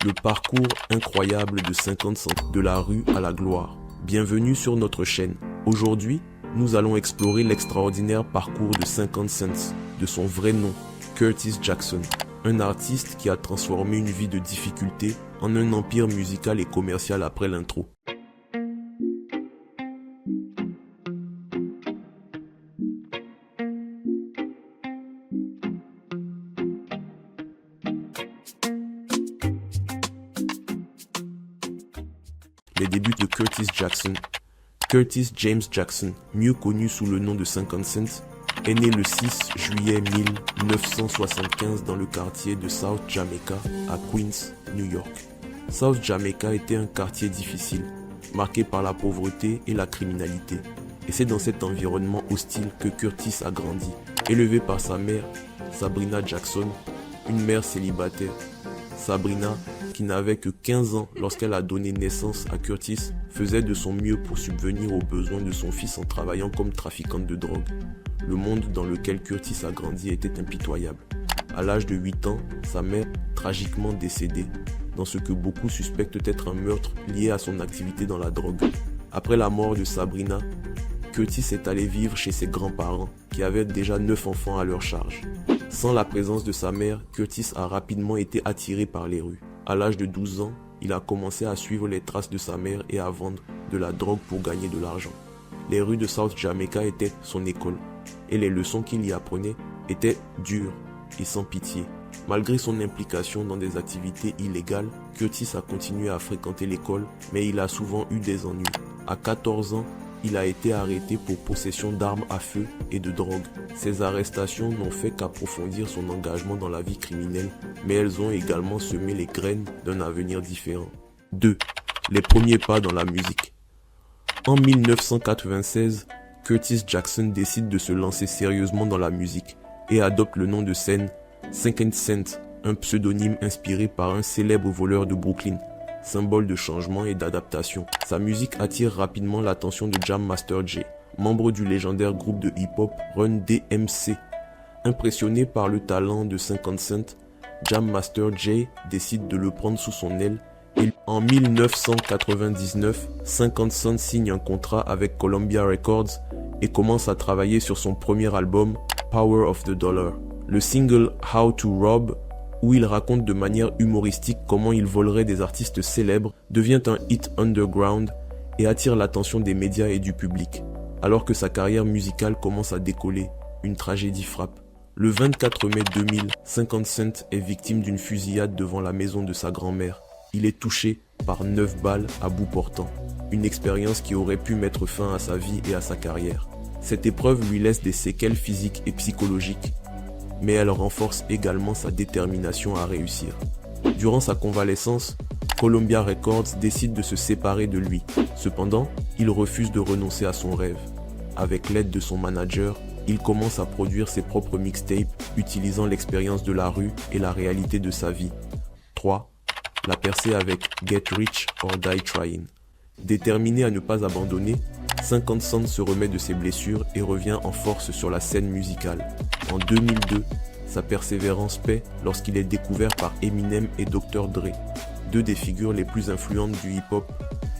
le parcours incroyable de 50 Cent, de la rue à la gloire. Bienvenue sur notre chaîne. Aujourd'hui, nous allons explorer l'extraordinaire parcours de 50 Cent, de son vrai nom, Curtis Jackson. Un artiste qui a transformé une vie de difficulté en un empire musical et commercial après l'intro. Les débuts de Curtis Jackson. Curtis James Jackson, mieux connu sous le nom de 50 Cent, est né le 6 juillet 1975 dans le quartier de South Jamaica à Queens, New York. South Jamaica était un quartier difficile, marqué par la pauvreté et la criminalité. Et c'est dans cet environnement hostile que Curtis a grandi, élevé par sa mère, Sabrina Jackson, une mère célibataire. Sabrina, qui n'avait que 15 ans lorsqu'elle a donné naissance à Curtis, faisait de son mieux pour subvenir aux besoins de son fils en travaillant comme trafiquante de drogue. Le monde dans lequel Curtis a grandi était impitoyable. À l'âge de 8 ans, sa mère, tragiquement décédée, dans ce que beaucoup suspectent être un meurtre lié à son activité dans la drogue. Après la mort de Sabrina, Curtis est allé vivre chez ses grands-parents, qui avaient déjà 9 enfants à leur charge. Sans la présence de sa mère, Curtis a rapidement été attiré par les rues. À l'âge de 12 ans, il a commencé à suivre les traces de sa mère et à vendre de la drogue pour gagner de l'argent. Les rues de South Jamaica étaient son école, et les leçons qu'il y apprenait étaient dures et sans pitié. Malgré son implication dans des activités illégales, Curtis a continué à fréquenter l'école, mais il a souvent eu des ennuis. À 14 ans, il a été arrêté pour possession d'armes à feu et de drogue. Ces arrestations n'ont fait qu'approfondir son engagement dans la vie criminelle, mais elles ont également semé les graines d'un avenir différent. 2. Les premiers pas dans la musique. En 1996, Curtis Jackson décide de se lancer sérieusement dans la musique et adopte le nom de scène 50 Cent, un pseudonyme inspiré par un célèbre voleur de Brooklyn. Symbole de changement et d'adaptation. Sa musique attire rapidement l'attention de Jam Master Jay, membre du légendaire groupe de hip-hop Run DMC. Impressionné par le talent de 50 Cent, Jam Master Jay décide de le prendre sous son aile et en 1999, 50 Cent signe un contrat avec Columbia Records et commence à travailler sur son premier album Power of the Dollar. Le single How to Rob, où il raconte de manière humoristique comment il volerait des artistes célèbres, devient un hit underground et attire l'attention des médias et du public. Alors que sa carrière musicale commence à décoller, une tragédie frappe. Le 24 mai 2000, 50 Cent est victime d'une fusillade devant la maison de sa grand-mère. Il est touché par 9 balles à bout portant, une expérience qui aurait pu mettre fin à sa vie et à sa carrière. Cette épreuve lui laisse des séquelles physiques et psychologiques, mais elle renforce également sa détermination à réussir. Durant sa convalescence, Columbia Records décide de se séparer de lui. Cependant, il refuse de renoncer à son rêve. Avec l'aide de son manager, il commence à produire ses propres mixtapes, utilisant l'expérience de la rue et la réalité de sa vie. 3. La percée avec Get Rich or Die Trying. Déterminé à ne pas abandonner, 50 Cent se remet de ses blessures et revient en force sur la scène musicale. En 2002, sa persévérance paie lorsqu'il est découvert par Eminem et Dr. Dre, deux des figures les plus influentes du hip-hop.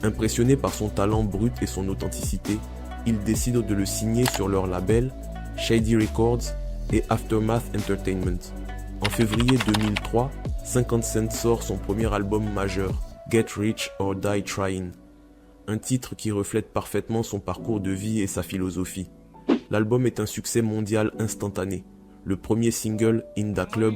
Impressionné par son talent brut et son authenticité, ils décident de le signer sur leur label, Shady Records et Aftermath Entertainment. En février 2003, 50 Cent sort son premier album majeur, Get Rich or Die Trying. Un titre qui reflète parfaitement son parcours de vie et sa philosophie. L'album est un succès mondial instantané. Le premier single, In Da Club,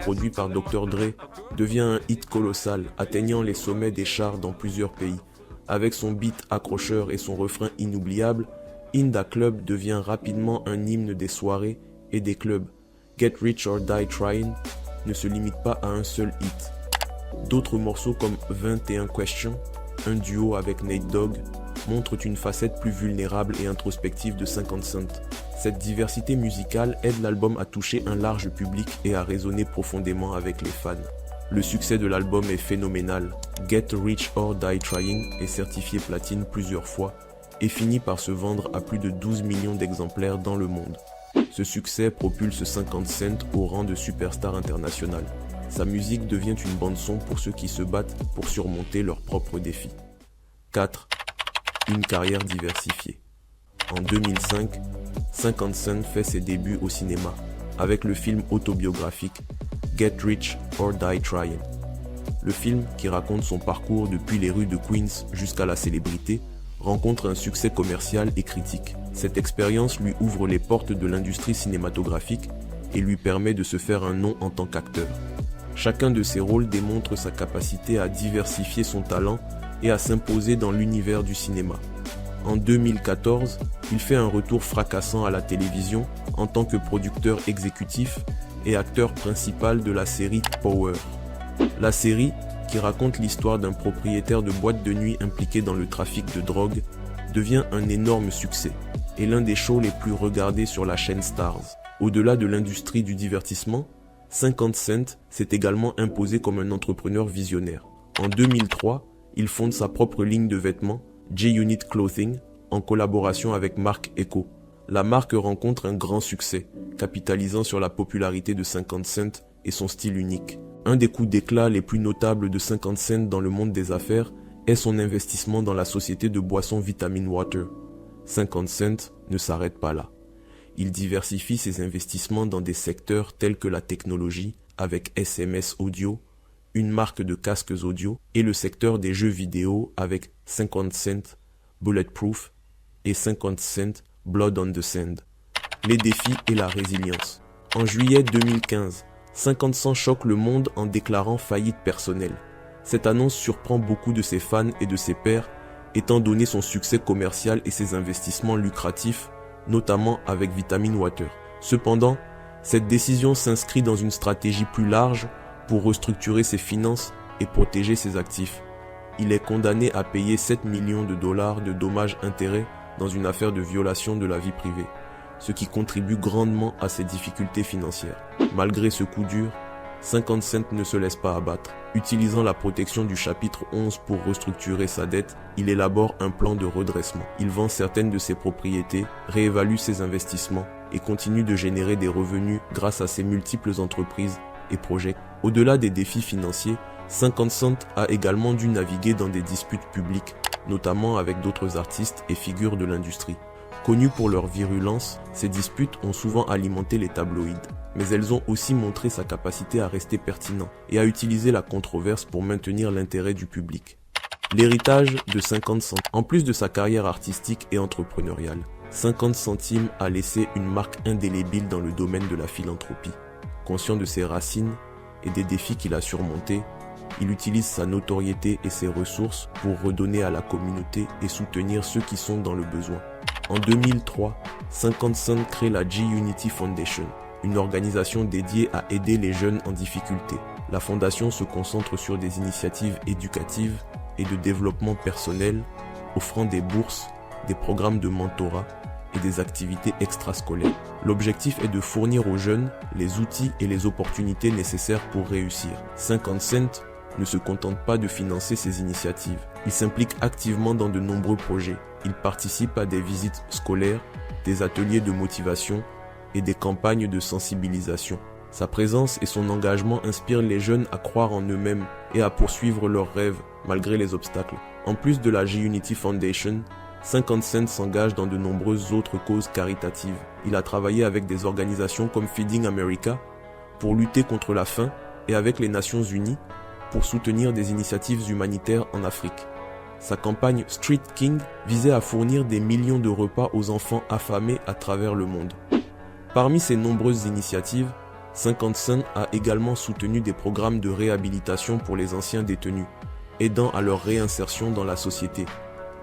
produit par Dr. Dre, devient un hit colossal, atteignant les sommets des charts dans plusieurs pays. Avec son beat accrocheur et son refrain inoubliable, In Da Club devient rapidement un hymne des soirées et des clubs. Get Rich or Die Trying ne se limite pas à un seul hit. D'autres morceaux comme 21 Questions, un duo avec Nate Dogg, montrent une facette plus vulnérable et introspective de 50 Cent. Cette diversité musicale aide l'album à toucher un large public et à résonner profondément avec les fans. Le succès de l'album est phénoménal. Get Rich or Die Trying est certifié platine plusieurs fois et finit par se vendre à plus de 12 millions d'exemplaires dans le monde. Ce succès propulse 50 Cent au rang de superstar international. Sa musique devient une bande-son pour ceux qui se battent pour surmonter leurs propres défis. 4. Une carrière diversifiée. En 2005, 50 Cent fait ses débuts au cinéma avec le film autobiographique Get Rich or Die Trying. Le film, qui raconte son parcours depuis les rues de Queens jusqu'à la célébrité, rencontre un succès commercial et critique. Cette expérience lui ouvre les portes de l'industrie cinématographique et lui permet de se faire un nom en tant qu'acteur. Chacun de ses rôles démontre sa capacité à diversifier son talent et à s'imposer dans l'univers du cinéma. En 2014, il fait un retour fracassant à la télévision en tant que producteur exécutif et acteur principal de la série Power. La série, qui raconte l'histoire d'un propriétaire de boîte de nuit impliqué dans le trafic de drogue, devient un énorme succès et l'un des shows les plus regardés sur la chaîne Starz. Au-delà de l'industrie du divertissement, 50 Cent s'est également imposé comme un entrepreneur visionnaire. En 2003, il fonde sa propre ligne de vêtements, J-Unit Clothing, en collaboration avec Marc Ecko. La marque rencontre un grand succès, capitalisant sur la popularité de 50 Cent et son style unique. Un des coups d'éclat les plus notables de 50 Cent dans le monde des affaires est son investissement dans la société de boissons Vitamin Water. 50 Cent ne s'arrête pas là. Il diversifie ses investissements dans des secteurs tels que la technologie avec SMS Audio, une marque de casques audio et le secteur des jeux vidéo avec 50 Cent Bulletproof et 50 Cent Blood on the Sand. Les défis et la résilience. En juillet 2015, 50 Cent choque le monde en déclarant faillite personnelle. Cette annonce surprend beaucoup de ses fans et de ses pairs, étant donné son succès commercial et ses investissements lucratifs, notamment avec Vitamin Water. Cependant, cette décision s'inscrit dans une stratégie plus large pour restructurer ses finances et protéger ses actifs. Il est condamné à payer 7 millions de dollars de dommages-intérêts dans une affaire de violation de la vie privée, ce qui contribue grandement à ses difficultés financières. Malgré ce coup dur, 50 Cent ne se laisse pas abattre. Utilisant la protection du chapitre 11 pour restructurer sa dette, il élabore un plan de redressement. Il vend certaines de ses propriétés, réévalue ses investissements et continue de générer des revenus grâce à ses multiples entreprises et projets. Au-delà des défis financiers, 50 Cent a également dû naviguer dans des disputes publiques, notamment avec d'autres artistes et figures de l'industrie. Connues pour leur virulence, ces disputes ont souvent alimenté les tabloïds, mais elles ont aussi montré sa capacité à rester pertinent et à utiliser la controverse pour maintenir l'intérêt du public. L'héritage de 50 Cent. En plus de sa carrière artistique et entrepreneuriale, 50 Centimes a laissé une marque indélébile dans le domaine de la philanthropie. Conscient de ses racines et des défis qu'il a surmontés, il utilise sa notoriété et ses ressources pour redonner à la communauté et soutenir ceux qui sont dans le besoin. En 2003, 50 Cent crée la G-Unity Foundation, une organisation dédiée à aider les jeunes en difficulté. La fondation se concentre sur des initiatives éducatives et de développement personnel, offrant des bourses, des programmes de mentorat et des activités extrascolaires. L'objectif est de fournir aux jeunes les outils et les opportunités nécessaires pour réussir. 50 Cent ne se contente pas de financer ces initiatives. Il s'implique activement dans de nombreux projets. Il participe à des visites scolaires, des ateliers de motivation et des campagnes de sensibilisation. Sa présence et son engagement inspirent les jeunes à croire en eux-mêmes et à poursuivre leurs rêves malgré les obstacles. En plus de la G-Unity Foundation, 50 Cent s'engage dans de nombreuses autres causes caritatives. Il a travaillé avec des organisations comme Feeding America pour lutter contre la faim et avec les Nations Unies pour soutenir des initiatives humanitaires en Afrique. Sa campagne Street King visait à fournir des millions de repas aux enfants affamés à travers le monde. Parmi ces nombreuses initiatives, 50 Cent a également soutenu des programmes de réhabilitation pour les anciens détenus, aidant à leur réinsertion dans la société.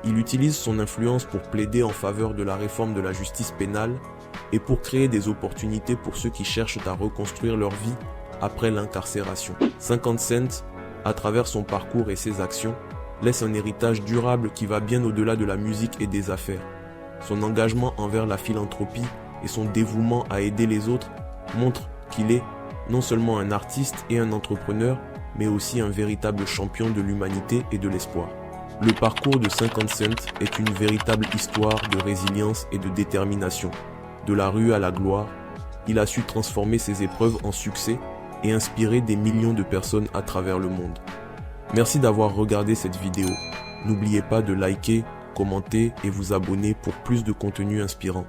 Il utilise son influence pour plaider en faveur de la réforme de la justice pénale et pour créer des opportunités pour ceux qui cherchent à reconstruire leur vie après l'incarcération. 50 Cent, à travers son parcours et ses actions, laisse un héritage durable qui va bien au-delà de la musique et des affaires. Son engagement envers la philanthropie et son dévouement à aider les autres montrent qu'il est non seulement un artiste et un entrepreneur, mais aussi un véritable champion de l'humanité et de l'espoir. Le parcours de 50 Cent est une véritable histoire de résilience et de détermination. de la rue à la gloire, il a su transformer ses épreuves en succès et inspirer des millions de personnes à travers le monde. Merci d'avoir regardé cette vidéo. N'oubliez pas de liker, commenter et vous abonner pour plus de contenu inspirant.